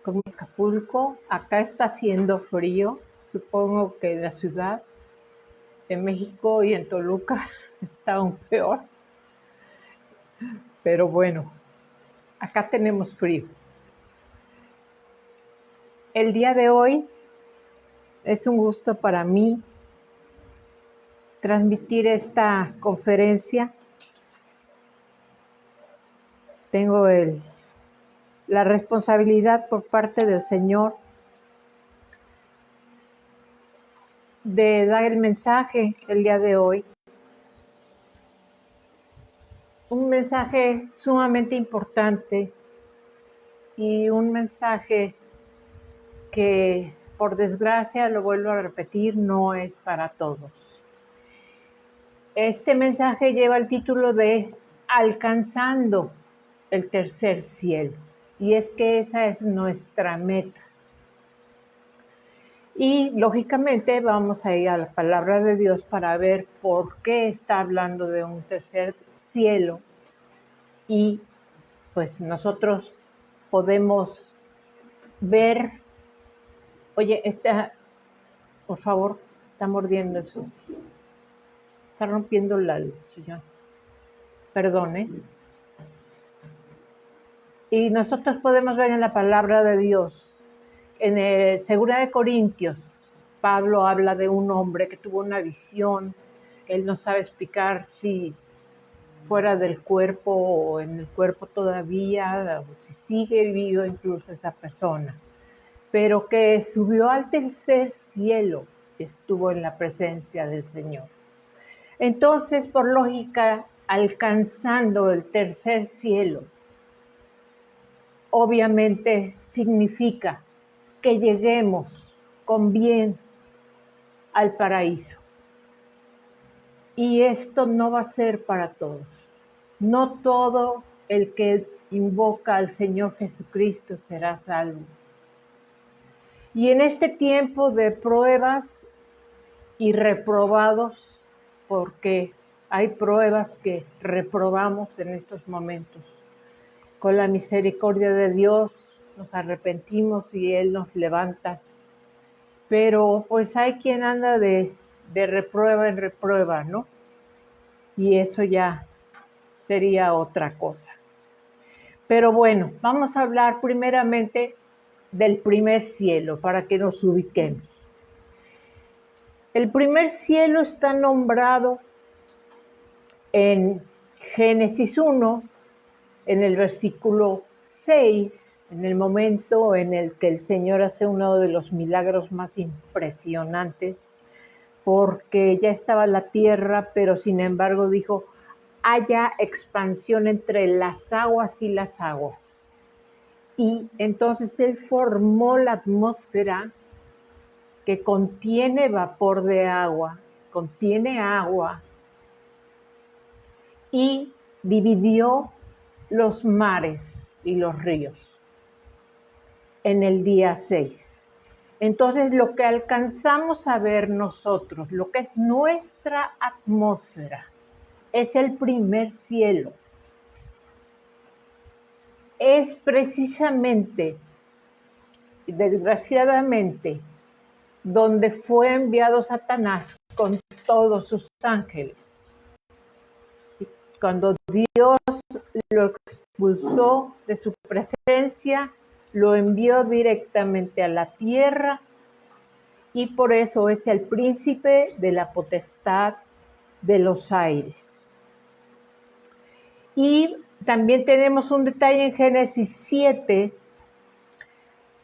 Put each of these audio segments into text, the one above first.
como Acapulco. Acá está haciendo frío, supongo que en la Ciudad de México y en Toluca está aún peor, pero bueno, acá tenemos frío. El día de hoy es un gusto para mí transmitir esta conferencia. Tengo la responsabilidad por parte del Señor de dar el mensaje el día de hoy. Un mensaje sumamente importante y un mensaje que, por desgracia, lo vuelvo a repetir, no es para todos. Este mensaje lleva el título de Alcanzando el tercer cielo, y es que esa es nuestra meta. Y lógicamente vamos a ir a la palabra de Dios para ver por qué está hablando de un tercer cielo, y pues nosotros podemos ver. Oye, por favor, está mordiendo eso. Está rompiendo el sillón. Perdón, ¿eh? Y nosotros podemos ver en la palabra de Dios, en 2 Corintios, Pablo habla de un hombre que tuvo una visión. Él no sabe explicar si fuera del cuerpo o en el cuerpo todavía, o si sigue vivo incluso esa persona, pero que subió al tercer cielo, estuvo en la presencia del Señor. Entonces, por lógica, alcanzando el tercer cielo, obviamente significa que lleguemos con bien al paraíso. Y esto no va a ser para todos. No todo el que invoca al Señor Jesucristo será salvo. Y en este tiempo de pruebas y reprobados, porque hay pruebas que reprobamos en estos momentos, con la misericordia de Dios nos arrepentimos y Él nos levanta. Pero pues hay quien anda de reprueba en reprueba, ¿no? Y eso ya sería otra cosa. Pero bueno, vamos a hablar primeramente del primer cielo para que nos ubiquemos. El primer cielo está nombrado en Génesis 1, en el versículo 6, en el momento en el que el Señor hace uno de los milagros más impresionantes, porque ya estaba la tierra, pero sin embargo dijo, haya expansión entre las aguas y las aguas. Y entonces Él formó la atmósfera que contiene vapor de agua, contiene agua, y dividió los mares y los ríos en el día 6. Entonces, lo que alcanzamos a ver nosotros, lo que es nuestra atmósfera, es el primer cielo. Es precisamente, desgraciadamente, donde fue enviado Satanás con todos sus ángeles. Cuando Dios lo expulsó de su presencia, lo envió directamente a la tierra, y por eso es el príncipe de la potestad de los aires. Y también tenemos un detalle en Génesis 7,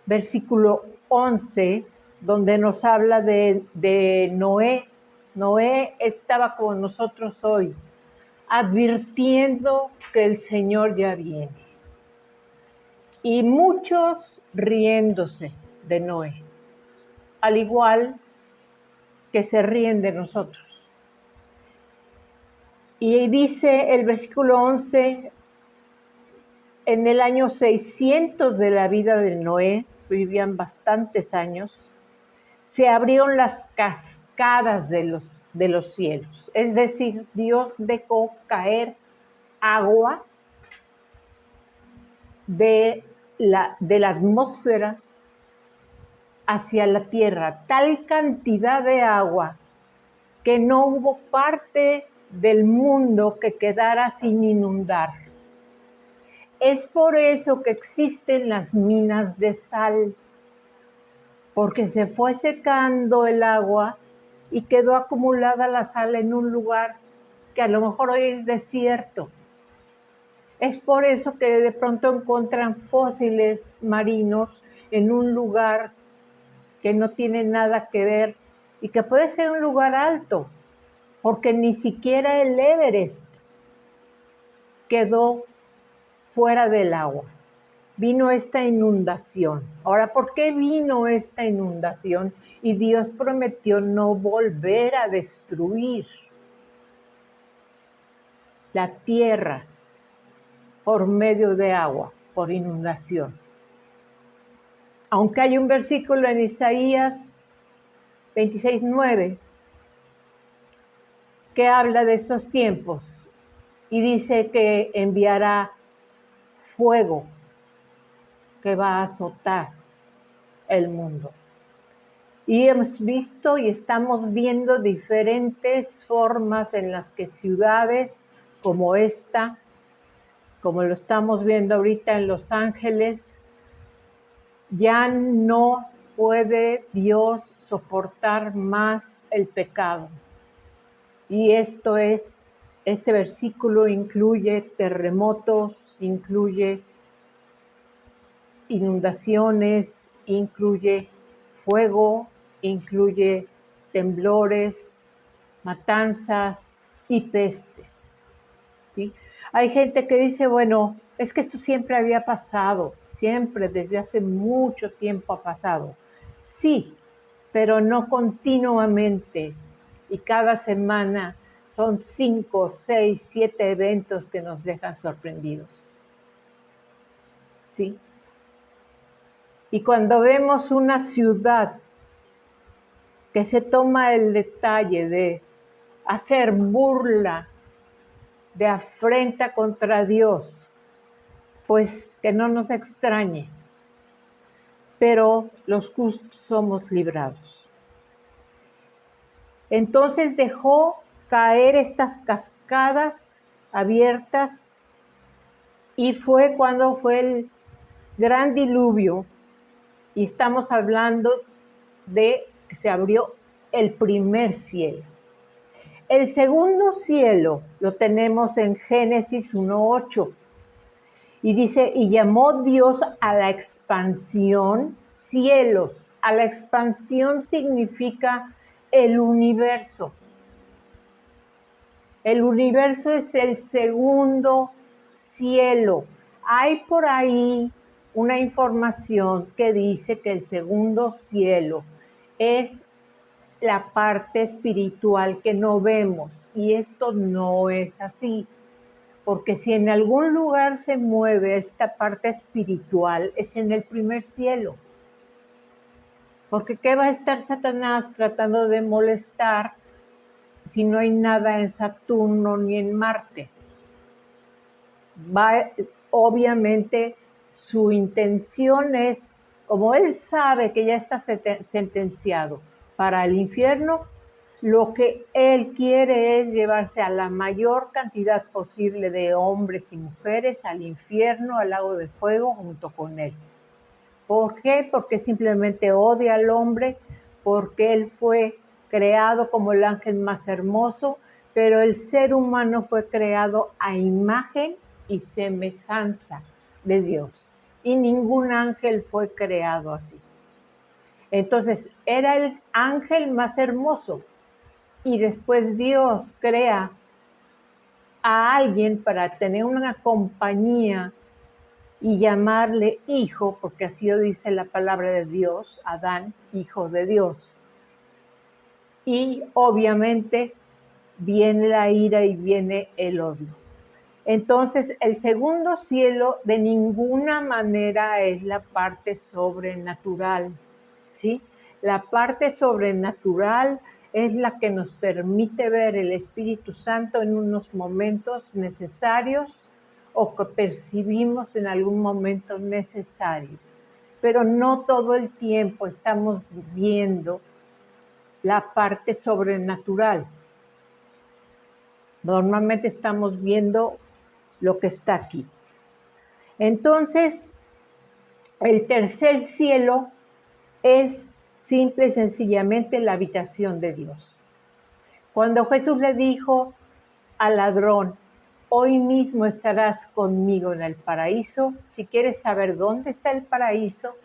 versículo 11, donde nos habla de Noé. Noé estaba como nosotros hoy, advirtiendo que el Señor ya viene. Y muchos riéndose de Noé, al igual que se ríen de nosotros. Y dice el versículo 11, en el año 600 de la vida de Noé, vivían bastantes años, se abrieron las cascadas de los cielos. Es decir, Dios dejó caer agua de de la atmósfera hacia la tierra, tal cantidad de agua que no hubo parte del mundo que quedara sin inundar. Es por eso que existen las minas de sal, porque se fue secando el agua y quedó acumulada la sal en un lugar que a lo mejor hoy es desierto. Es por eso que de pronto encuentran fósiles marinos en un lugar que no tiene nada que ver y que puede ser un lugar alto, porque ni siquiera el Everest quedó fuera del agua. Vino esta inundación. Ahora, ¿por qué vino esta inundación? Y Dios prometió no volver a destruir la tierra por medio de agua, por inundación. Aunque hay un versículo en Isaías 26:9 que habla de estos tiempos y dice que enviará fuego que va a azotar el mundo. Y hemos visto y estamos viendo diferentes formas en las que ciudades como esta, como lo estamos viendo ahorita en Los Ángeles, ya no puede Dios soportar más el pecado. Y este versículo incluye terremotos, incluye inundaciones, incluye fuego, incluye temblores, matanzas y pestes. ¿Sí? Hay gente que dice, bueno, es que esto siempre había pasado, siempre, desde hace mucho tiempo ha pasado. Sí, pero no continuamente. Y cada semana son 5, 6, 7 eventos que nos dejan sorprendidos. ¿Sí? Y cuando vemos una ciudad que se toma el detalle de hacer burla, de afrenta contra Dios, pues que no nos extrañe, pero los justos somos librados. Entonces dejó caer estas cascadas abiertas y fue cuando fue el gran diluvio, y estamos hablando de que se abrió el primer cielo. El segundo cielo lo tenemos en Génesis 1:8 y dice, y llamó Dios a la expansión cielos. A la expansión significa el universo. El universo es el segundo cielo. Hay por ahí una información que dice que el segundo cielo es la parte espiritual que no vemos, y esto no es así, porque si en algún lugar se mueve esta parte espiritual es en el primer cielo, porque ¿qué va a estar Satanás tratando de molestar si no hay nada en Saturno ni en Marte? Obviamente su intención es, como él sabe que ya está sentenciado para el infierno, lo que él quiere es llevarse a la mayor cantidad posible de hombres y mujeres al infierno, al lago de fuego, junto con él. ¿Por qué? Porque simplemente odia al hombre, porque él fue creado como el ángel más hermoso, pero el ser humano fue creado a imagen y semejanza de Dios. Y ningún ángel fue creado así. Entonces, era el ángel más hermoso. Y después Dios crea a alguien para tener una compañía y llamarle hijo, porque así lo dice la palabra de Dios, Adán, hijo de Dios. Y obviamente viene la ira y viene el odio. Entonces, el segundo cielo de ninguna manera es la parte sobrenatural, ¿sí? La parte sobrenatural es la que nos permite ver el Espíritu Santo en unos momentos necesarios o que percibimos en algún momento necesario. Pero no todo el tiempo estamos viendo la parte sobrenatural. Normalmente estamos viendo lo que está aquí. Entonces, el tercer cielo es simple y sencillamente la habitación de Dios. Cuando Jesús le dijo al ladrón, hoy mismo estarás conmigo en el paraíso, si quieres saber dónde está el paraíso,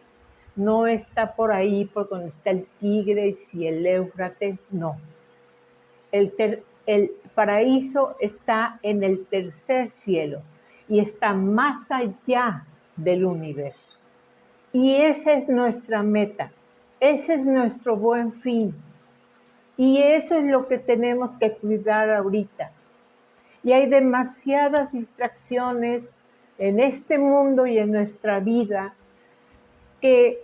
no está por ahí, por donde está el Tigris y el Éufrates, no. El paraíso está en el tercer cielo y está más allá del universo. Y esa es nuestra meta, ese es nuestro buen fin. Y eso es lo que tenemos que cuidar ahorita. Y hay demasiadas distracciones en este mundo y en nuestra vida que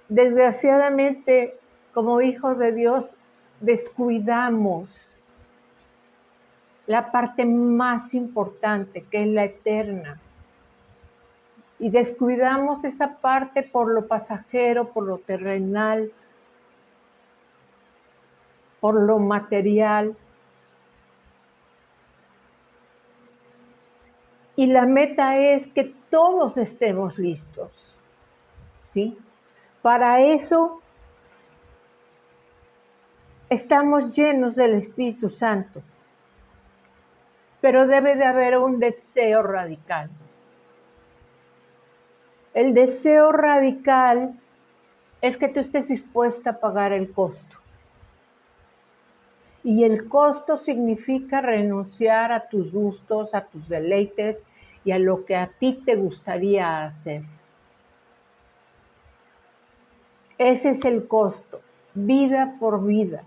desgraciadamente, como hijos de Dios, descuidamos la parte más importante, que es la eterna. Y descuidamos esa parte por lo pasajero, por lo terrenal, por lo material. Y la meta es que todos estemos listos, ¿sí? Para eso estamos llenos del Espíritu Santo, pero debe de haber un deseo radical. El deseo radical es que tú estés dispuesta a pagar el costo. Y el costo significa renunciar a tus gustos, a tus deleites y a lo que a ti te gustaría hacer. Ese es el costo, vida por vida.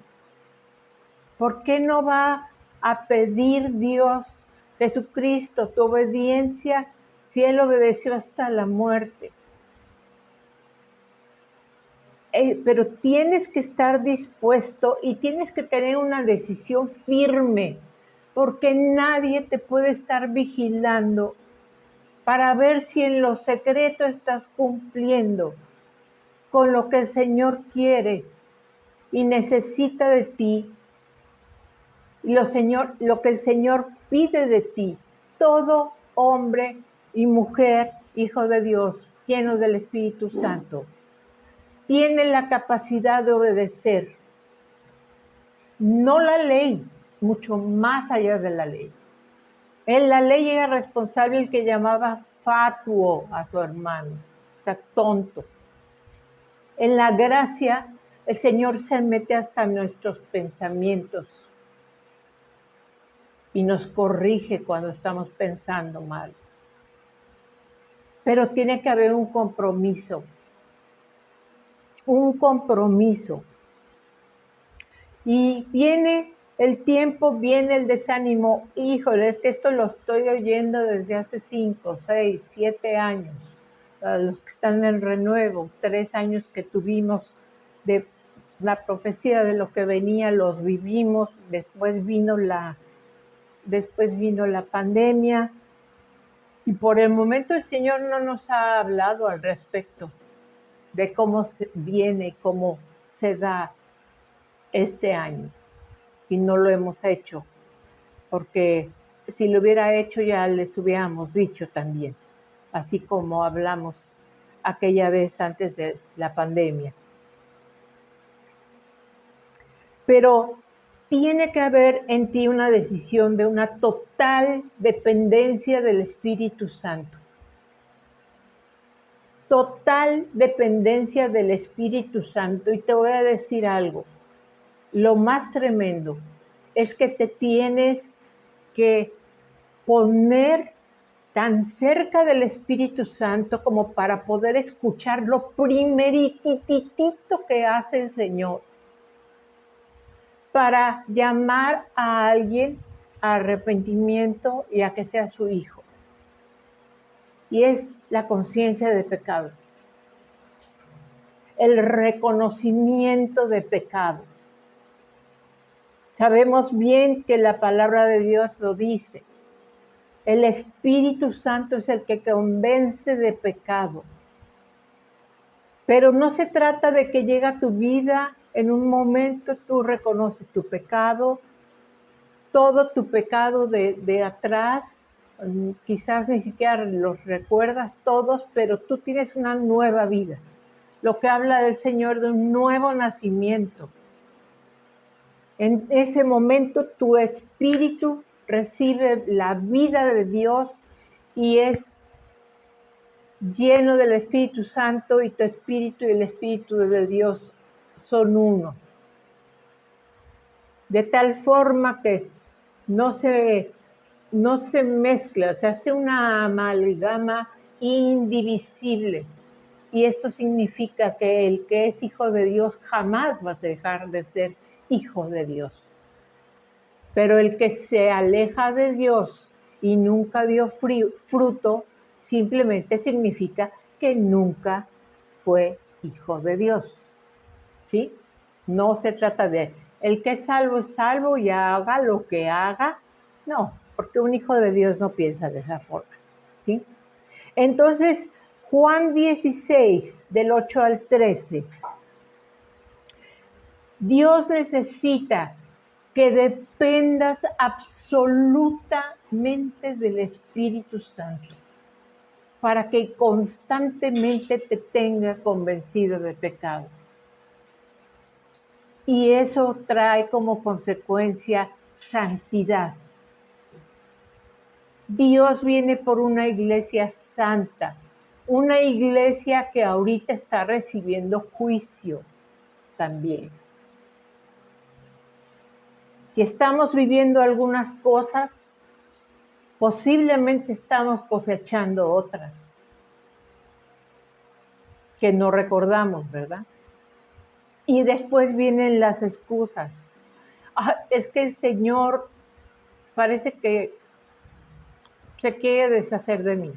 ¿Por qué no va a pedir Dios, Jesucristo, tu obediencia si Él obedeció hasta la muerte? Pero tienes que estar dispuesto y tienes que tener una decisión firme, porque nadie te puede estar vigilando para ver si en lo secreto estás cumpliendo con lo que el Señor quiere y necesita de ti, y lo que el Señor pide de ti. Todo hombre y mujer, hijo de Dios, lleno del Espíritu Santo, tiene la capacidad de obedecer, no la ley, mucho más allá de la ley. En la ley era responsable el que llamaba fatuo a su hermano, o sea, tonto. En la gracia, el Señor se mete hasta nuestros pensamientos y nos corrige cuando estamos pensando mal. Pero tiene que haber un compromiso. Un compromiso. Y viene el tiempo, viene el desánimo. Híjole, es que esto lo estoy oyendo desde hace 5, 6, 7 años. Para los que están en renuevo, 3 años que tuvimos de la profecía de lo que venía, los vivimos. Después vino la pandemia. Y por el momento el Señor no nos ha hablado al respecto de cómo viene, cómo se da este año. Y no lo hemos hecho, porque si lo hubiera hecho ya les hubiéramos dicho también, así como hablamos aquella vez antes de la pandemia. Pero tiene que haber en ti una decisión de una total dependencia del Espíritu Santo. Total dependencia del Espíritu Santo. Y te voy a decir algo. Lo más tremendo es que te tienes que poner tan cerca del Espíritu Santo como para poder escuchar lo primerititito que hace el Señor, para llamar a alguien a arrepentimiento y a que sea su hijo. Y es la conciencia de pecado, el reconocimiento de pecado. Sabemos bien que la palabra de Dios lo dice. El Espíritu Santo es el que convence de pecado. Pero no se trata de que llega a tu vida, en un momento tú reconoces tu pecado, todo tu pecado de atrás, quizás ni siquiera los recuerdas todos, pero tú tienes una nueva vida. Lo que habla del Señor de un nuevo nacimiento. En ese momento tu espíritu recibe la vida de Dios y es lleno del Espíritu Santo, y tu espíritu y el Espíritu de Dios son uno. De tal forma que no se mezcla, se hace una amalgama indivisible. Y esto significa que el que es hijo de Dios jamás va a dejar de ser hijo de Dios. Pero el que se aleja de Dios y nunca dio fruto, simplemente significa que nunca fue hijo de Dios. ¿Sí? No se trata de el que es salvo y haga lo que haga. No, porque un hijo de Dios no piensa de esa forma. ¿Sí? Entonces, Juan 16, del 8 al 13. Dios necesita que dependas absolutamente del Espíritu Santo para que constantemente te tenga convencido de pecado. Y eso trae como consecuencia santidad. Dios viene por una iglesia santa, una iglesia que ahorita está recibiendo juicio también. Si estamos viviendo algunas cosas, posiblemente estamos cosechando otras que no recordamos, ¿verdad? Y después vienen las excusas. Es que el Señor parece que se quiere deshacer de mí.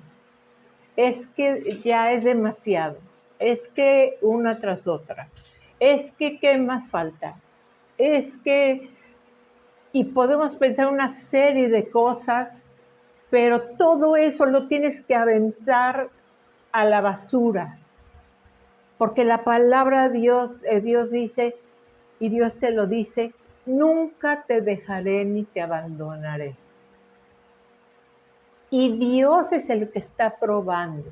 Es que ya es demasiado. Es que una tras otra. Es que ¿qué más falta? Es que... Y podemos pensar una serie de cosas, pero todo eso lo tienes que aventar a la basura. Porque la palabra de Dios dice, y Dios te lo dice, nunca te dejaré ni te abandonaré. Y Dios es el que está probando.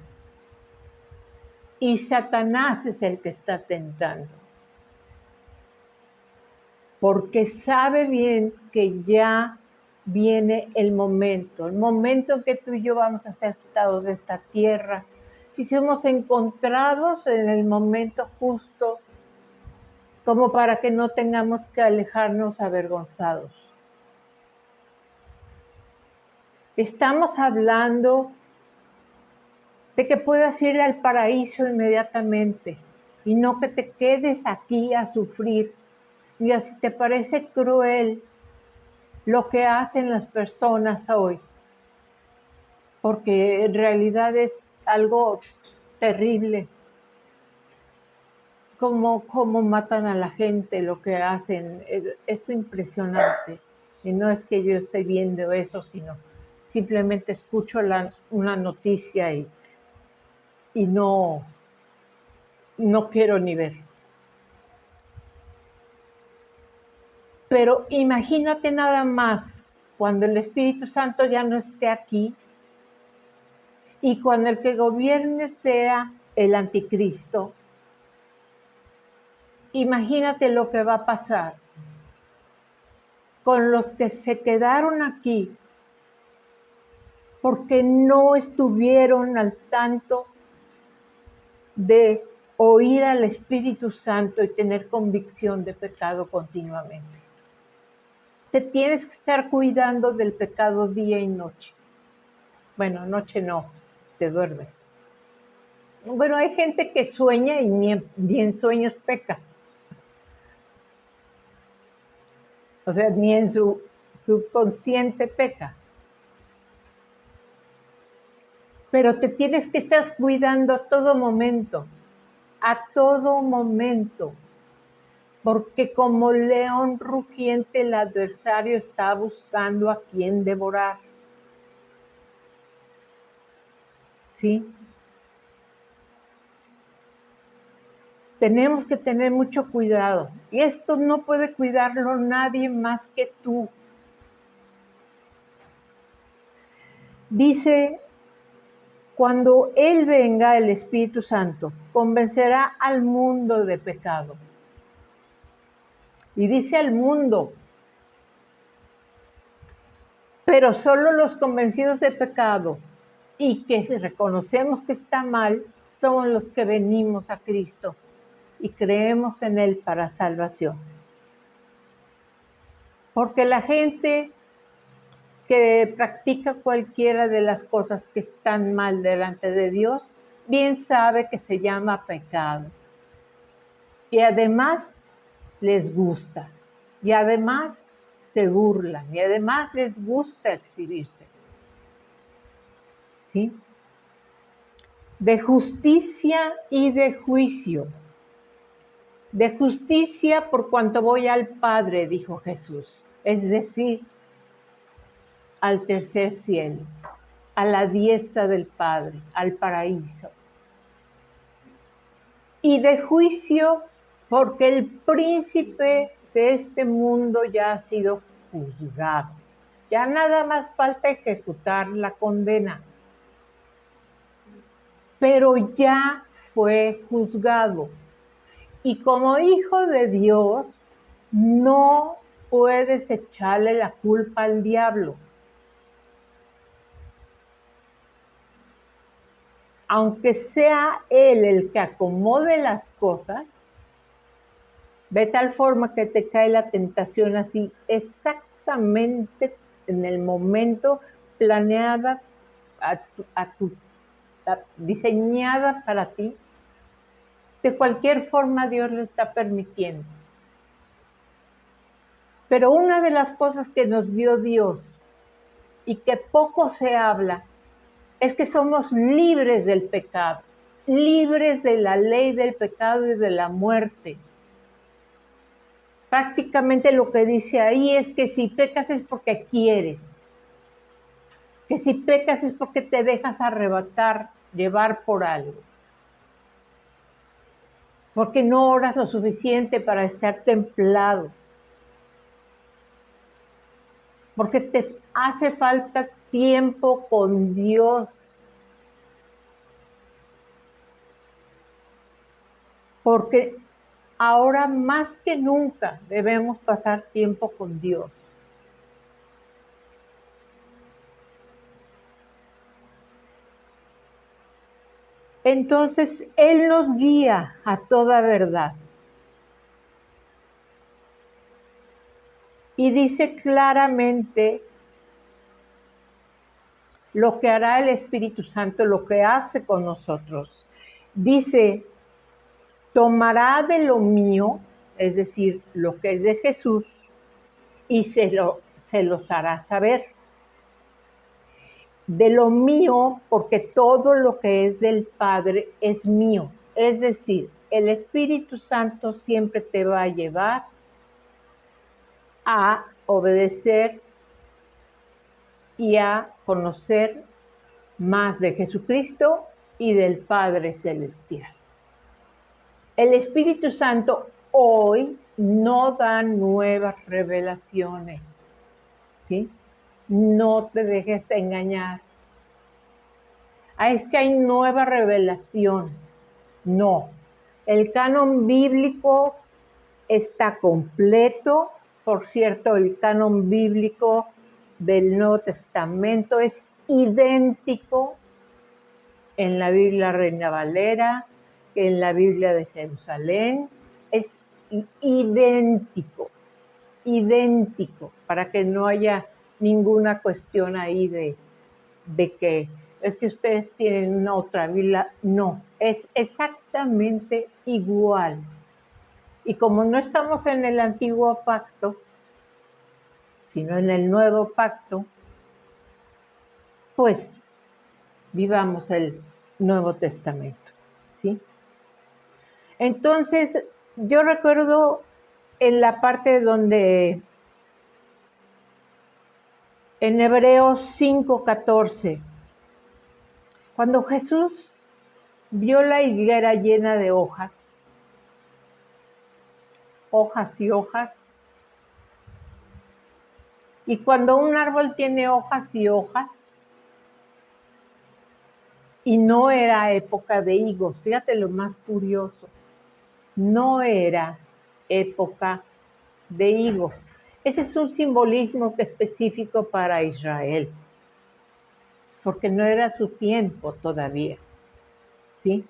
Y Satanás es el que está tentando. Porque sabe bien que ya viene el momento en que tú y yo vamos a ser quitados de esta tierra. Si somos encontrados en el momento justo, como para que no tengamos que alejarnos avergonzados. Estamos hablando de que puedas ir al paraíso inmediatamente y no que te quedes aquí a sufrir. Y si te parece cruel lo que hacen las personas hoy, porque en realidad es algo terrible, como matan a la gente, lo que hacen, es impresionante. Y no es que yo esté viendo eso, sino simplemente escucho una noticia y no quiero ni ver. Pero imagínate nada más cuando el Espíritu Santo ya no esté aquí y cuando el que gobierne sea el anticristo. Imagínate lo que va a pasar con los que se quedaron aquí porque no estuvieron al tanto de oír al Espíritu Santo y tener convicción de pecado continuamente. Te tienes que estar cuidando del pecado día y noche. Bueno, noche no, te duermes. Bueno, hay gente que sueña y ni en sueños peca. O sea, ni en su subconsciente peca. Pero te tienes que estar cuidando a todo momento, porque como león rugiente el adversario está buscando a quien devorar. ¿sí? Tenemos que tener mucho cuidado. Y esto no puede cuidarlo nadie más que tú. Dice, cuando Él venga, el Espíritu Santo, convencerá al mundo de pecado. Y dice al mundo, pero solo los convencidos de pecado y que reconocemos que está mal, somos los que venimos a Cristo y creemos en Él para salvación. Porque la gente que practica cualquiera de las cosas que están mal delante de Dios, bien sabe que se llama pecado. Y además les gusta. Y además se burlan. Y además les gusta exhibirse. ¿Sí? De justicia y de juicio. De justicia por cuanto voy al Padre, dijo Jesús. Es decir, al tercer cielo, a la diestra del Padre, al paraíso. Y de juicio porque el príncipe de este mundo ya ha sido juzgado. Ya nada más falta ejecutar la condena. Pero ya fue juzgado. Y como hijo de Dios, no puedes echarle la culpa al diablo. Aunque sea él el que acomode las cosas, de tal forma que te cae la tentación así, exactamente en el momento planeada, diseñada para ti, de cualquier forma Dios lo está permitiendo. Pero una de las cosas que nos dio Dios y que poco se habla es que somos libres del pecado, libres de la ley del pecado y de la muerte. Prácticamente lo que dice ahí es que si pecas es porque quieres, que si pecas es porque te dejas arrebatar, llevar por algo, porque no oras lo suficiente para estar templado, porque te hace falta tiempo con Dios, porque ahora más que nunca debemos pasar tiempo con Dios. Entonces, Él nos guía a toda verdad. Y dice claramente lo que hará el Espíritu Santo, lo que hace con nosotros. Dice, tomará de lo mío, es decir, lo que es de Jesús, y se los hará saber. De lo mío, porque todo lo que es del Padre es mío. Es decir, el Espíritu Santo siempre te va a llevar a obedecer y a conocer más de Jesucristo y del Padre Celestial. El Espíritu Santo hoy no da nuevas revelaciones, ¿sí? No te dejes engañar. Es que hay nueva revelación. No. El canon bíblico está completo. Por cierto, el canon bíblico del Nuevo Testamento es idéntico en la Biblia Reina Valera, que en la Biblia de Jerusalén. Es idéntico, para que no haya ninguna cuestión ahí de que es que ustedes tienen una otra Biblia. No, es exactamente igual. Y como no estamos en el antiguo pacto, sino en el nuevo pacto, pues vivamos el Nuevo Testamento, ¿sí? Entonces, yo recuerdo en la parte donde en Hebreos 5:14 Cuando Jesús vio la higuera llena de hojas, hojas y hojas, y cuando un árbol tiene hojas y hojas, y no era época de higos, fíjate lo más curioso, no era época de higos. Ese es un simbolismo específico para Israel, porque no era su tiempo todavía, ¿sí?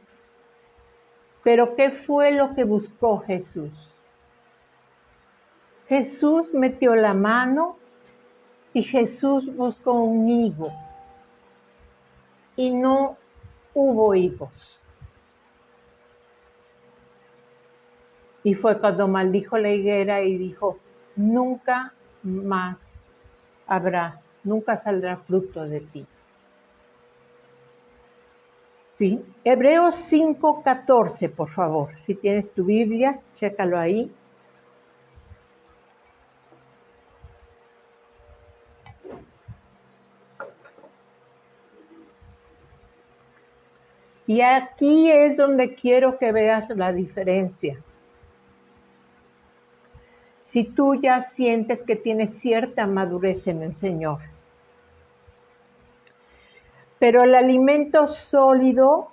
Pero ¿qué fue lo que buscó Jesús? Jesús metió la mano y Jesús buscó un higo y no hubo higos. Y fue cuando maldijo la higuera y dijo, nunca más nunca saldrá fruto de ti. ¿Sí? Hebreos 5:14, por favor. Si tienes tu Biblia, chécalo ahí. Y aquí es donde quiero que veas la diferencia. Si tú ya sientes que tienes cierta madurez en el Señor, pero el alimento sólido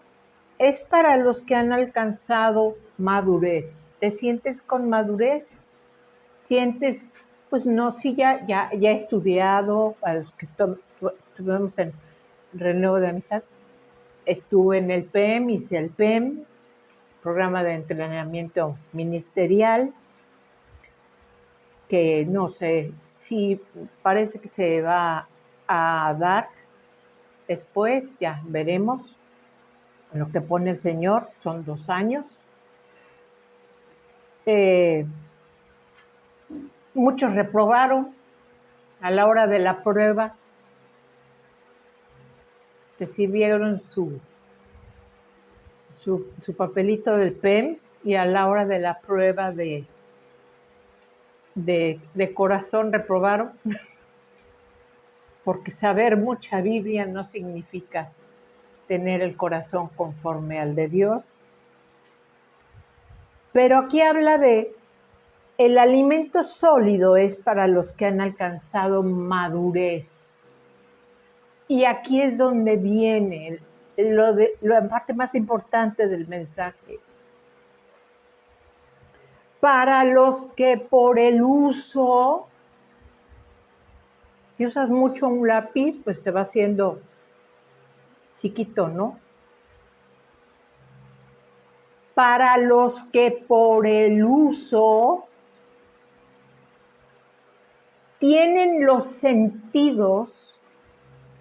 es para los que han alcanzado madurez. ¿Te sientes con madurez? ¿Sientes, pues no, sí, ya he estudiado, para los que estuvimos en Renuevo de Amistad, estuve en el PEM, hice el PEM, programa de entrenamiento ministerial, que no sé si parece que se va a dar después, ya veremos. Lo que pone el Señor son 2 años. Muchos reprobaron a la hora de la prueba, recibieron su papelito del PEM y a la hora de la prueba de corazón reprobaron, porque saber mucha Biblia no significa tener el corazón conforme al de Dios. Pero aquí habla de el alimento sólido es para los que han alcanzado madurez. Y aquí es donde viene la parte más importante del mensaje. Para los que por el uso, si usas mucho un lápiz, pues se va haciendo chiquito, ¿no? Para los que por el uso tienen los sentidos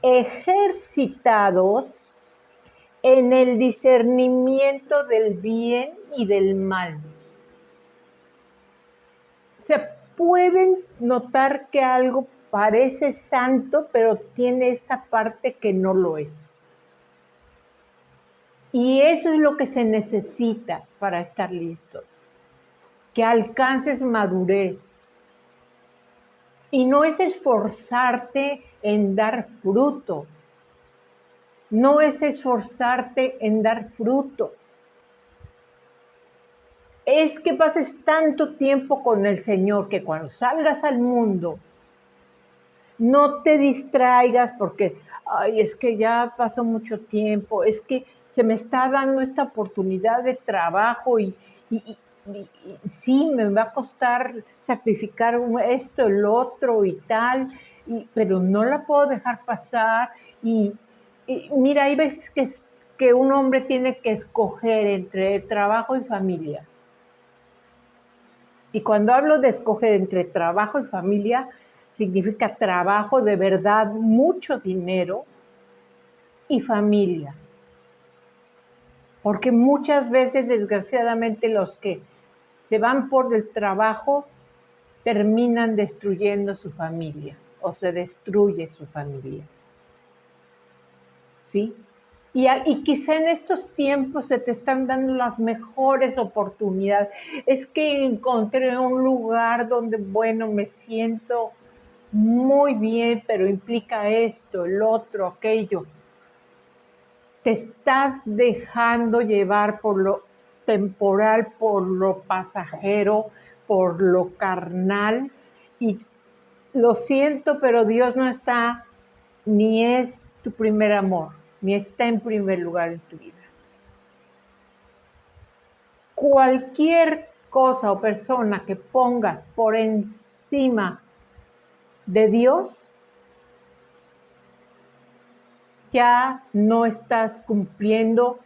ejercitados en el discernimiento del bien y del mal. Se pueden notar que algo parece santo, pero tiene esta parte que no lo es. Y eso es lo que se necesita para estar listos. Que alcances madurez. Y no es esforzarte en dar fruto. No es esforzarte en dar fruto. Es que pases tanto tiempo con el Señor que cuando salgas al mundo, no te distraigas porque, ay, es que ya pasó mucho tiempo, es que se me está dando esta oportunidad de trabajo y sí, me va a costar sacrificar esto, el otro y tal, pero no la puedo dejar pasar. Y mira, hay veces que un hombre tiene que escoger entre trabajo y familia. Y cuando hablo de escoger entre trabajo y familia, significa trabajo de verdad, mucho dinero y familia. Porque muchas veces, desgraciadamente, los que se van por el trabajo terminan destruyendo su familia o se destruye su familia. ¿Sí? Y quizá en estos tiempos se te están dando las mejores oportunidades. Es que encontré un lugar donde, bueno, me siento muy bien, pero implica esto, el otro, aquello. Te estás dejando llevar por lo temporal, por lo pasajero, por lo carnal. Y lo siento, pero Dios no está, ni es tu primer amor, ni está en primer lugar en tu vida. Cualquier cosa o persona que pongas por encima de Dios, ya no estás cumpliendo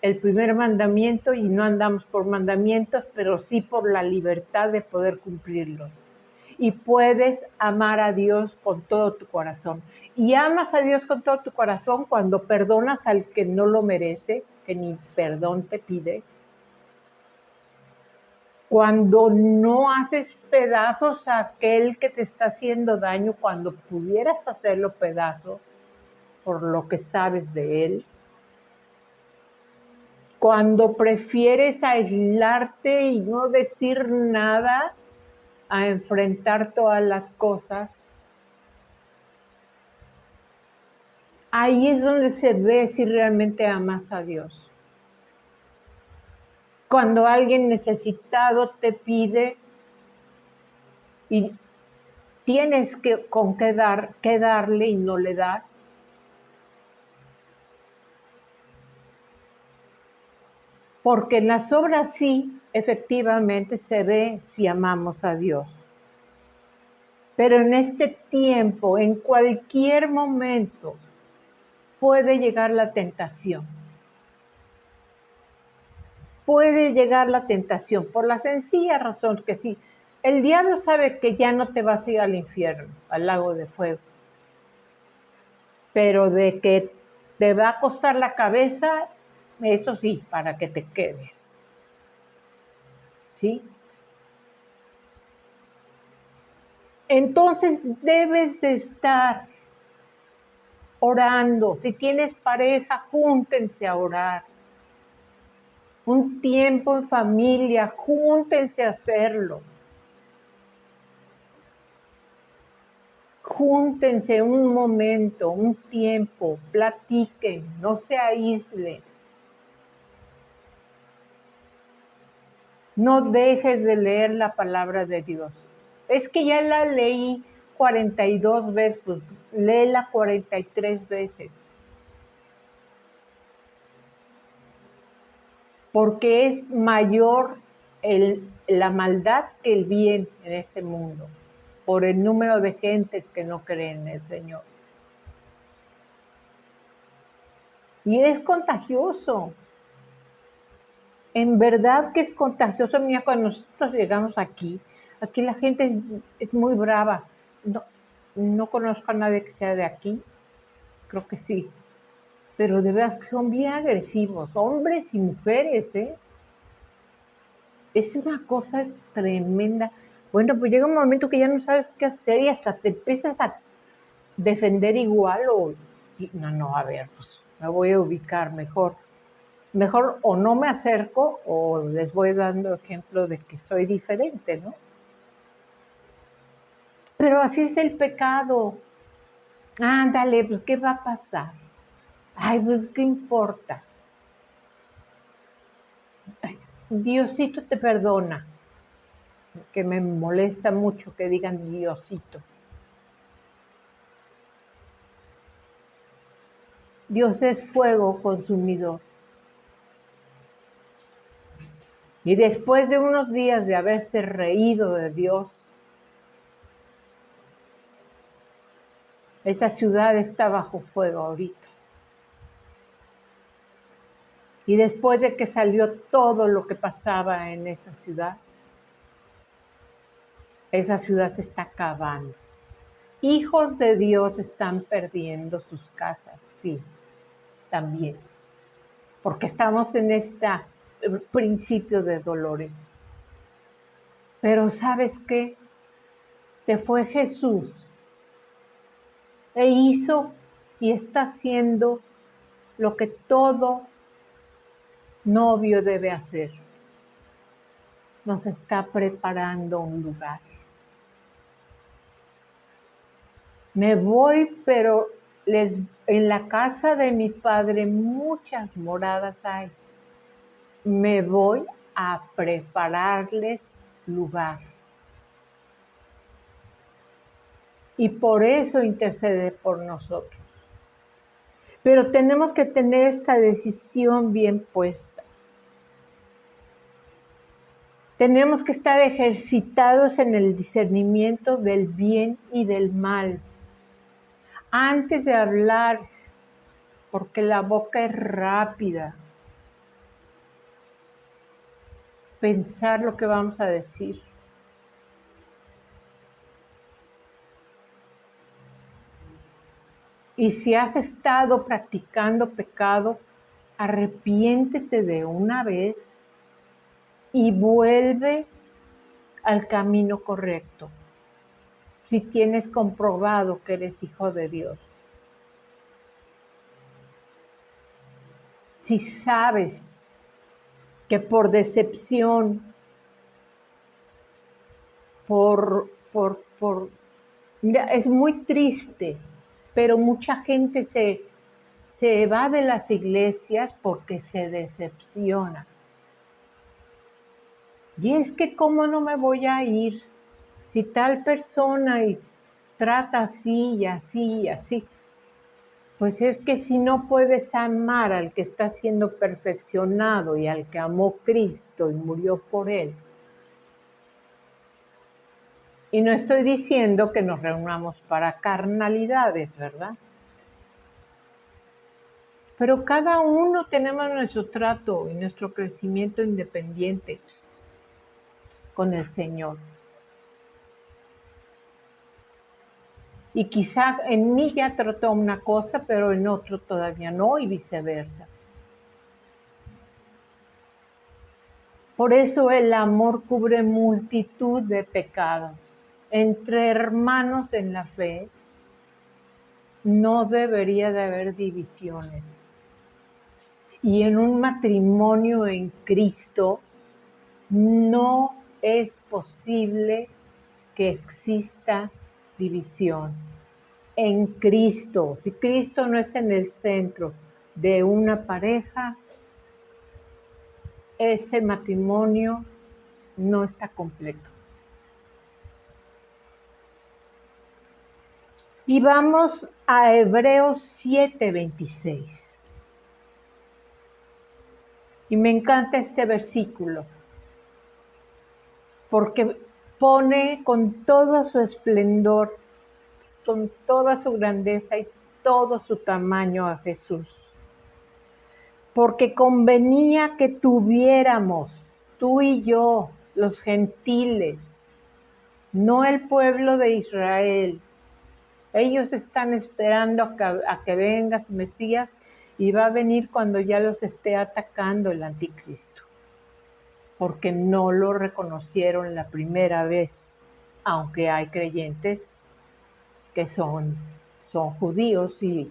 el primer mandamiento, y no andamos por mandamientos, pero sí por la libertad de poder cumplirlos. Y puedes amar a Dios con todo tu corazón. Y amas a Dios con todo tu corazón cuando perdonas al que no lo merece, que ni perdón te pide. Cuando no haces pedazos a aquel que te está haciendo daño, cuando pudieras hacerlo pedazos por lo que sabes de él. Cuando prefieres aislarte y no decir nada a enfrentar todas las cosas, ahí es donde se ve si realmente amas a Dios. Cuando alguien necesitado te pide y tienes con qué darle y no le das. Porque en las obras sí, efectivamente se ve si amamos a Dios. Pero en este tiempo, en cualquier momento, puede llegar la tentación. Puede llegar la tentación por la sencilla razón que sí, el diablo sabe que ya no te vas a ir al infierno, al lago de fuego. Pero de que te va a costar la cabeza, eso sí, para que te quedes. ¿Sí? Entonces debes de estar orando. Si tienes pareja, júntense a orar. Un tiempo en familia, júntense a hacerlo. Júntense un momento, un tiempo, platiquen, no se aíslen. No dejes de leer la palabra de Dios. Es que ya la leí 42 veces, pues léela 43 veces. Porque es mayor la maldad que el bien en este mundo, por el número de gentes que no creen en el Señor. Y es contagioso. En verdad que es contagioso. Mira, cuando nosotros llegamos aquí la gente es muy brava. No conozco a nadie que sea de aquí, creo que sí. Pero de veras que son bien agresivos, hombres y mujeres, ¿eh? Es una cosa tremenda. Bueno, pues llega un momento que ya no sabes qué hacer y hasta te empiezas a defender igual no, a ver, pues me voy a ubicar mejor. Mejor o no me acerco o les voy dando ejemplo de que soy diferente, ¿no? Pero así es el pecado. Ándale, pues ¿qué va a pasar? Ay, pues ¿qué importa? Ay, Diosito te perdona. Que me molesta mucho que digan Diosito. Dios es fuego consumidor. Y después de unos días de haberse reído de Dios, esa ciudad está bajo fuego ahorita. Y después de que salió todo lo que pasaba en esa ciudad se está acabando. Hijos de Dios están perdiendo sus casas, sí, también. Porque estamos en este principio de dolores. Pero ¿sabes qué? Se fue Jesús e hizo y está haciendo lo que todo novio debe hacer. Nos está preparando un lugar. Me voy, pero en la casa de mi Padre muchas moradas hay. Me voy a prepararles lugar. Y por eso intercede por nosotros. Pero tenemos que tener esta decisión bien puesta. Tenemos que estar ejercitados en el discernimiento del bien y del mal. Antes de hablar, porque la boca es rápida, pensar lo que vamos a decir. Y si has estado practicando pecado, arrepiéntete de una vez y vuelve al camino correcto. Si tienes comprobado que eres hijo de Dios. Si sabes que por decepción, mira, es muy triste, pero mucha gente se va de las iglesias porque se decepciona. Y es que cómo no me voy a ir si tal persona y trata así y así y así. Pues es que si no puedes amar al que está siendo perfeccionado y al que amó Cristo y murió por él. Y no estoy diciendo que nos reunamos para carnalidades, ¿verdad? Pero cada uno tenemos nuestro trato y nuestro crecimiento independiente con el Señor. Y quizá en mí ya trató una cosa, pero en otro todavía no, y viceversa. Por eso el amor cubre multitud de pecados. Entre hermanos en la fe no debería de haber divisiones. Y en un matrimonio en Cristo no es posible que exista división. En Cristo, si Cristo no está en el centro de una pareja, ese matrimonio no está completo. Y vamos a Hebreos 7:26. Y me encanta este versículo, porque pone con todo su esplendor, con toda su grandeza y todo su tamaño a Jesús. Porque convenía que tuviéramos, tú y yo, los gentiles, no el pueblo de Israel. Ellos están esperando a que venga su Mesías y va a venir cuando ya los esté atacando el anticristo, porque no lo reconocieron la primera vez, aunque hay creyentes que son judíos y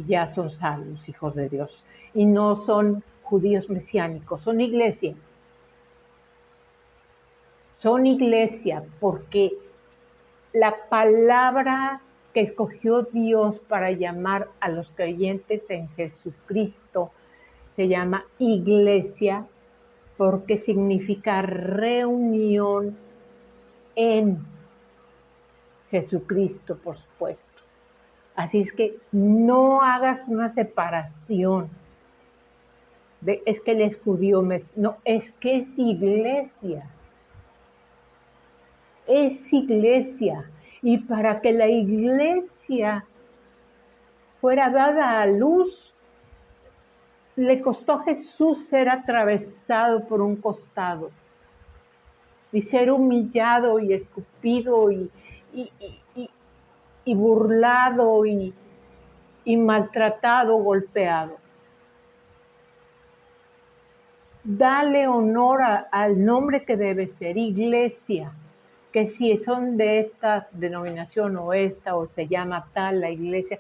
ya son salvos, hijos de Dios. Y no son judíos mesiánicos, son iglesia. Son iglesia porque la palabra que escogió Dios para llamar a los creyentes en Jesucristo se llama iglesia porque significa reunión en Jesucristo, por supuesto. Así es que no hagas una separación de es que él es judío, no, es que es iglesia. Es iglesia. Y para que la iglesia fuera dada a luz, le costó a Jesús ser atravesado por un costado y ser humillado y escupido y burlado y maltratado, golpeado. Dale honor al nombre que debe ser, iglesia, que si son de esta denominación o esta, o se llama tal la iglesia,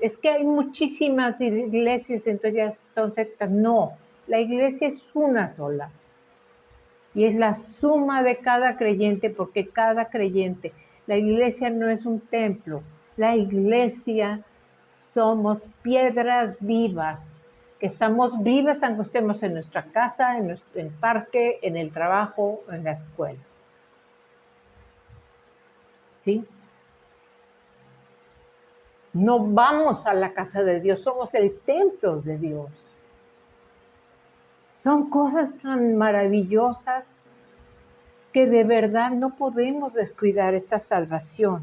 es que hay muchísimas iglesias, entonces ya son sectas. No, la iglesia es una sola. Y es la suma de cada creyente, porque cada creyente, la iglesia no es un templo, La iglesia somos piedras vivas, que estamos vivas aunque estemos en nuestra casa, en el parque, en el trabajo, en la escuela. ¿Sí? No vamos a la casa de Dios, somos el templo de Dios. Son cosas tan maravillosas que de verdad no podemos descuidar esta salvación.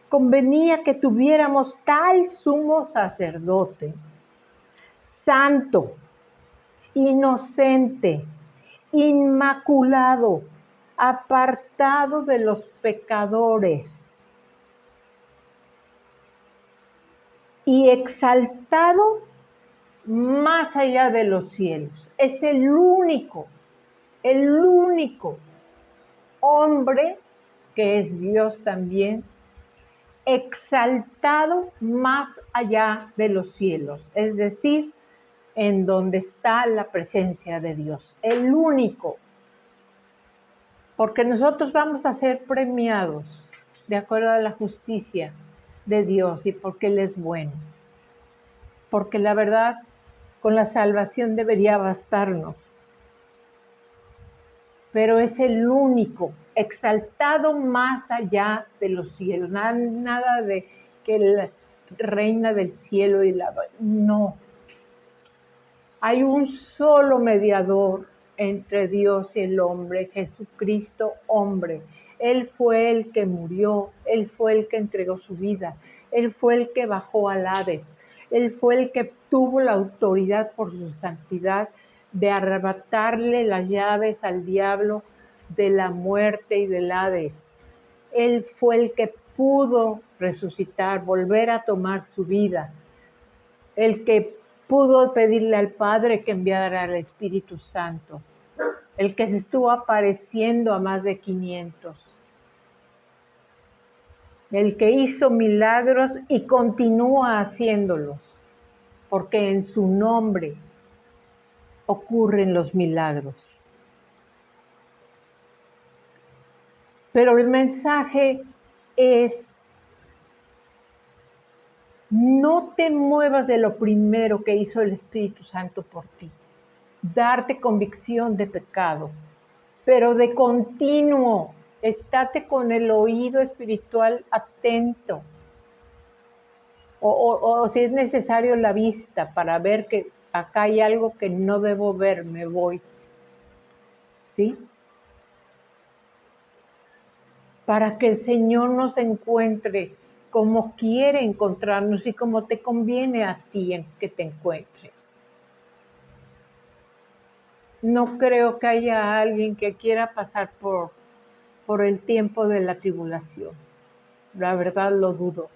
Convenía que tuviéramos tal sumo sacerdote, santo, inocente, inmaculado, apartado de los pecadores y exaltado más allá de los cielos. Es el único hombre, que es Dios también, exaltado más allá de los cielos, es decir, en donde está la presencia de Dios, el único, porque nosotros vamos a ser premiados de acuerdo a la justicia de Dios y porque Él es bueno, porque la verdad, con la salvación debería bastarnos, pero es el único, exaltado más allá de los cielos, nada de que la reina del cielo y la... No. Hay un solo mediador entre Dios y el hombre, Jesucristo hombre. Él fue el que murió, Él fue el que entregó su vida, Él fue el que bajó al Hades, Él fue el que tuvo la autoridad por su santidad de arrebatarle las llaves al diablo de la muerte y del Hades. Él fue el que pudo resucitar, volver a tomar su vida. El que pudo pedirle al Padre que enviara al Espíritu Santo. El que se estuvo apareciendo a más de 500. El que hizo milagros y continúa haciéndolos. Porque en su nombre ocurren los milagros. Pero el mensaje es: no te muevas de lo primero que hizo el Espíritu Santo por ti. Darte convicción de pecado, pero de continuo, estate con el oído espiritual atento. O si es necesario la vista para ver que acá hay algo que no debo ver, me voy. ¿Sí? Para que el Señor nos encuentre como quiere encontrarnos y como te conviene a ti en que te encuentre. No creo que haya alguien que quiera pasar por el tiempo de la tribulación. La verdad lo dudo.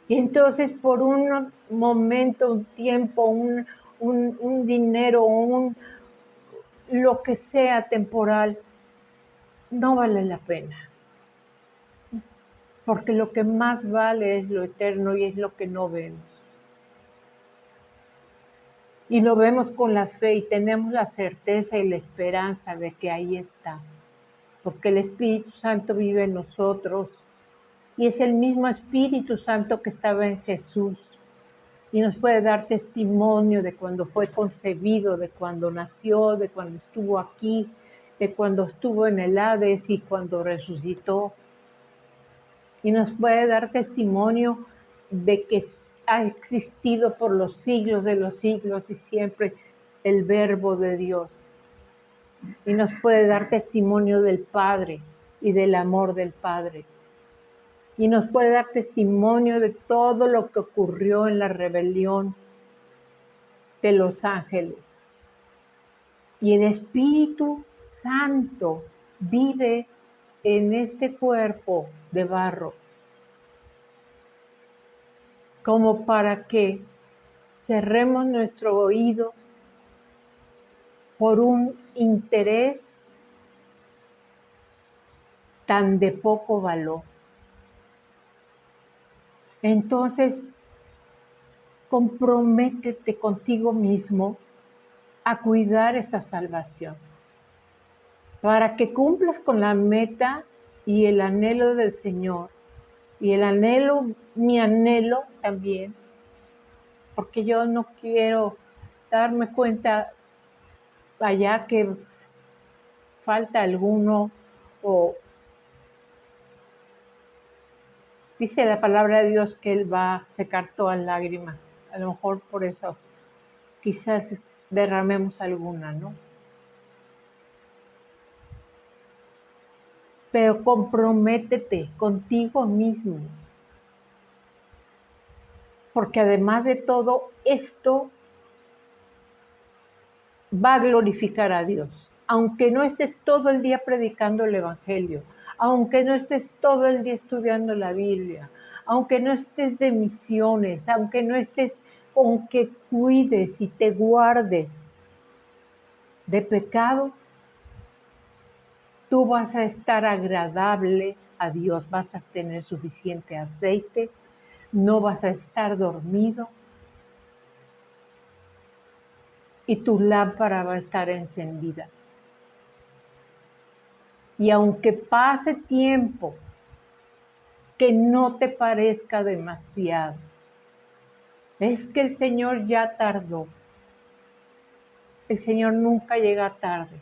Y entonces por un momento, un tiempo, un dinero, lo que sea temporal, no vale la pena. Porque lo que más vale es lo eterno y es lo que no vemos. Y lo vemos con la fe y tenemos la certeza y la esperanza de que ahí está. Porque el Espíritu Santo vive en nosotros. Y es el mismo Espíritu Santo que estaba en Jesús. Y nos puede dar testimonio de cuando fue concebido, de cuando nació, de cuando estuvo aquí, de cuando estuvo en el Hades y cuando resucitó. Y nos puede dar testimonio de que ha existido por los siglos de los siglos y siempre el Verbo de Dios. Y nos puede dar testimonio del Padre y del amor del Padre. Y nos puede dar testimonio de todo lo que ocurrió en la rebelión de los ángeles. Y el Espíritu Santo vive en este cuerpo de barro, como para que cerremos nuestro oído por un interés tan de poco valor. Entonces, comprométete contigo mismo a cuidar esta salvación, para que cumplas con la meta y el anhelo del Señor, y el anhelo, mi anhelo también, porque yo no quiero darme cuenta allá que falta alguno, o dice la palabra de Dios que Él va a secar todas lágrimas. A lo mejor por eso quizás derramemos alguna, ¿no? Pero comprométete contigo mismo, porque además de todo esto va a glorificar a Dios. Aunque no estés todo el día predicando el Evangelio, aunque no estés todo el día estudiando la Biblia, aunque no estés de misiones, aunque no estés con que cuides y te guardes de pecado, tú vas a estar agradable a Dios, vas a tener suficiente aceite, no vas a estar dormido y tu lámpara va a estar encendida. Y aunque pase tiempo que no te parezca demasiado, es que el Señor ya tardó. El Señor nunca llega tarde.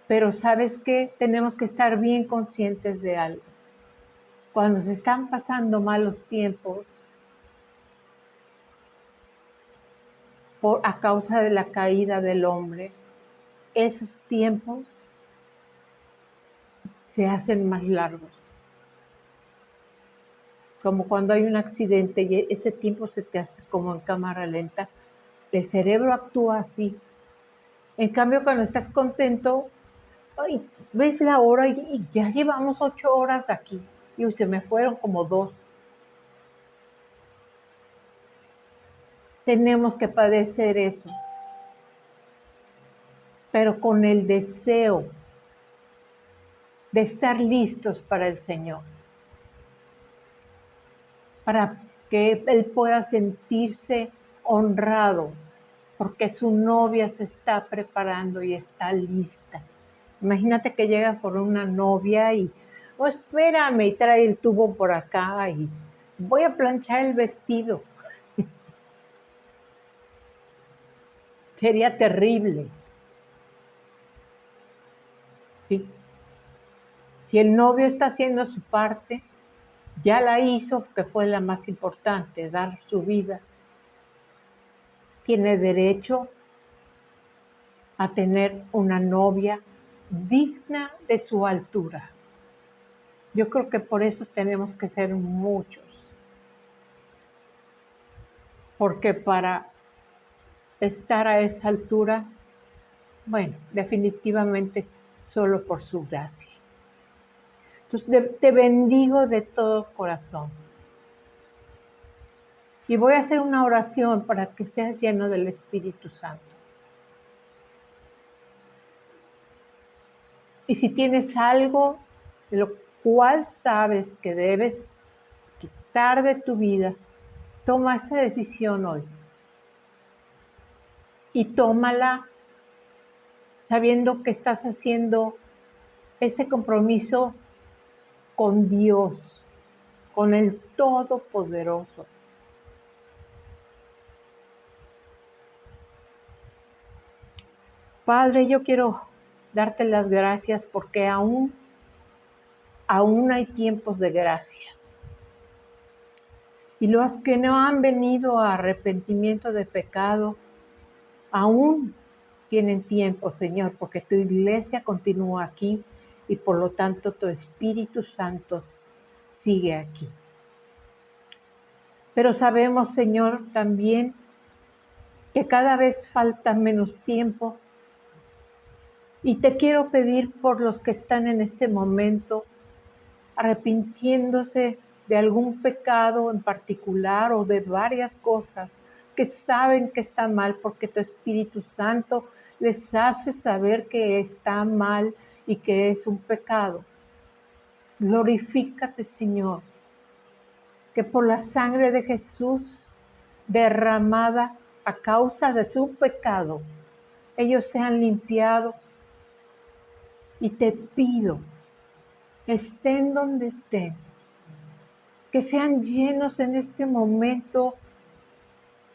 Pero ¿sabes qué? Tenemos que estar bien conscientes de algo. Cuando se están pasando malos tiempos, a causa de la caída del hombre, esos tiempos se hacen más largos. Como cuando hay un accidente y ese tiempo se te hace como en cámara lenta. El cerebro actúa así. En cambio, cuando estás contento, ay, ves la hora y ya llevamos 8 horas aquí. Y se me fueron como 2. Tenemos que padecer eso, pero con el deseo de estar listos para el Señor, para que Él pueda sentirse honrado, porque su novia se está preparando y está lista. Imagínate que llega por una novia y, oh, espérame, y trae el tubo por acá y voy a planchar el vestido. Sería terrible. ¿Sí? Si el novio está haciendo su parte, ya la hizo, que fue la más importante, dar su vida, tiene derecho a tener una novia digna de su altura. Yo creo que por eso tenemos que ser muchos, porque para estar a esa altura, bueno, definitivamente solo por su gracia. Entonces te bendigo de todo corazón. Y voy a hacer una oración para que seas lleno del Espíritu Santo. Y si tienes algo de lo cual sabes que debes quitar de tu vida, toma esa decisión hoy. Y tómala sabiendo que estás haciendo este compromiso con Dios, con el Todopoderoso. Padre, yo quiero darte las gracias porque aún hay tiempos de gracia. Y los que no han venido a arrepentimiento de pecado, aún tienen tiempo, Señor, porque tu iglesia continúa aquí y por lo tanto tu Espíritu Santo sigue aquí. Pero sabemos, Señor, también que cada vez falta menos tiempo. Y te quiero pedir por los que están en este momento arrepintiéndose de algún pecado en particular o de varias cosas que saben que está mal porque tu Espíritu Santo les hace saber que está mal y que es un pecado. Glorifícate, Señor, que por la sangre de Jesús derramada a causa de su pecado, ellos sean limpiados. Y te pido estén donde estén, que sean llenos en este momento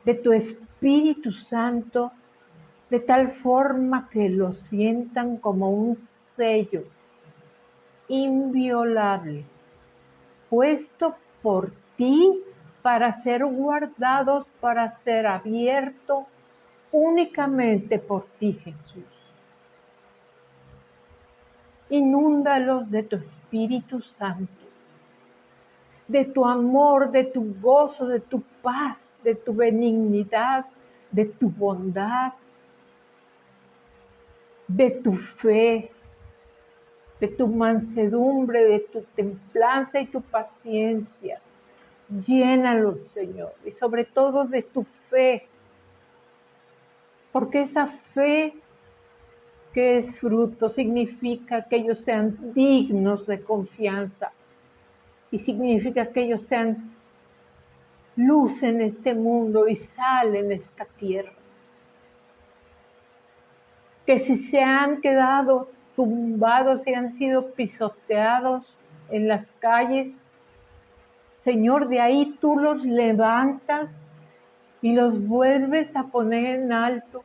de tu Espíritu Santo, de tal forma que lo sientan como un sello inviolable, puesto por ti para ser guardados, para ser abierto únicamente por ti, Jesús. Inúndalos de tu Espíritu Santo, de tu amor, de tu gozo, de tu paz, de tu benignidad, de tu bondad, de tu fe, de tu mansedumbre, de tu templanza y tu paciencia. Llénalos, Señor, y sobre todo de tu fe, porque esa fe que es fruto significa que ellos sean dignos de confianza y significa que ellos sean luz en este mundo y sal en esta tierra. Que si se han quedado tumbados y han sido pisoteados en las calles, Señor, de ahí tú los levantas y los vuelves a poner en alto,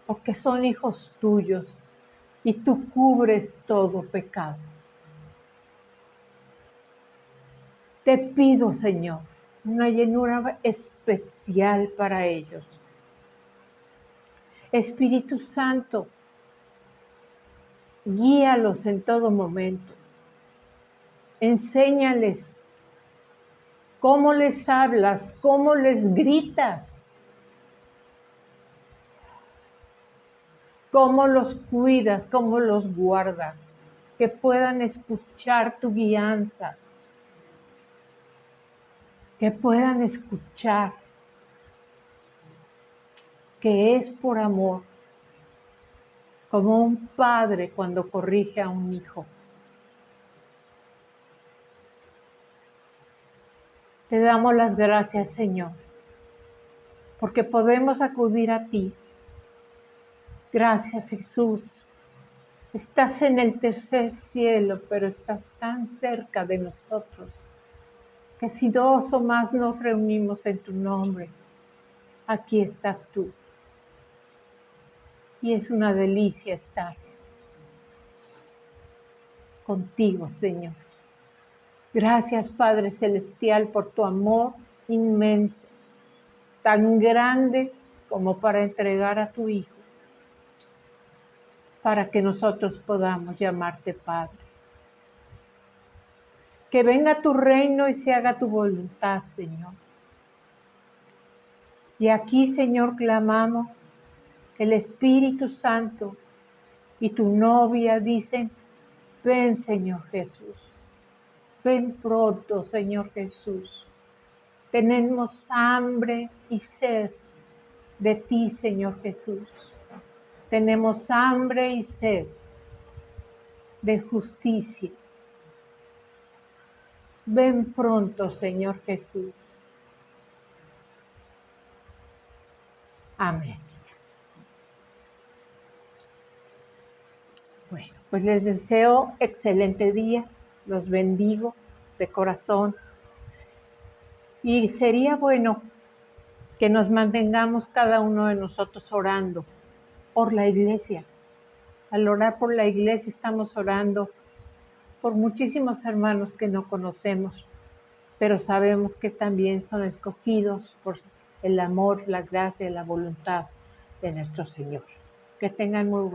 porque son hijos tuyos y tú cubres todo pecado. Te pido, Señor, una llenura especial para ellos. Espíritu Santo, guíalos en todo momento. Enséñales cómo les hablas, cómo les gritas, cómo los cuidas, cómo los guardas, que puedan escuchar tu guianza, que puedan escuchar que es por amor, como un padre cuando corrige a un hijo. Te damos las gracias, Señor, porque podemos acudir a ti. Gracias, Jesús. Estás en el tercer cielo, pero estás tan cerca de nosotros, que si dos o más nos reunimos en tu nombre, aquí estás tú. Y es una delicia estar contigo, Señor. Gracias, Padre Celestial, por tu amor inmenso, tan grande como para entregar a tu Hijo, para que nosotros podamos llamarte Padre. Que venga tu reino y se haga tu voluntad, Señor. Y aquí, Señor, clamamos que el Espíritu Santo y tu novia dicen: ven, Señor Jesús. Ven pronto, Señor Jesús. Tenemos hambre y sed de ti, Señor Jesús. Tenemos hambre y sed de justicia. Ven pronto, Señor Jesús. Amén. Bueno, pues les deseo excelente día. Los bendigo de corazón. Y sería bueno que nos mantengamos cada uno de nosotros orando por la iglesia. Al orar por la iglesia estamos orando por muchísimos hermanos que no conocemos, pero sabemos que también son escogidos por el amor, la gracia y la voluntad de nuestro Señor. Que tengan muy buen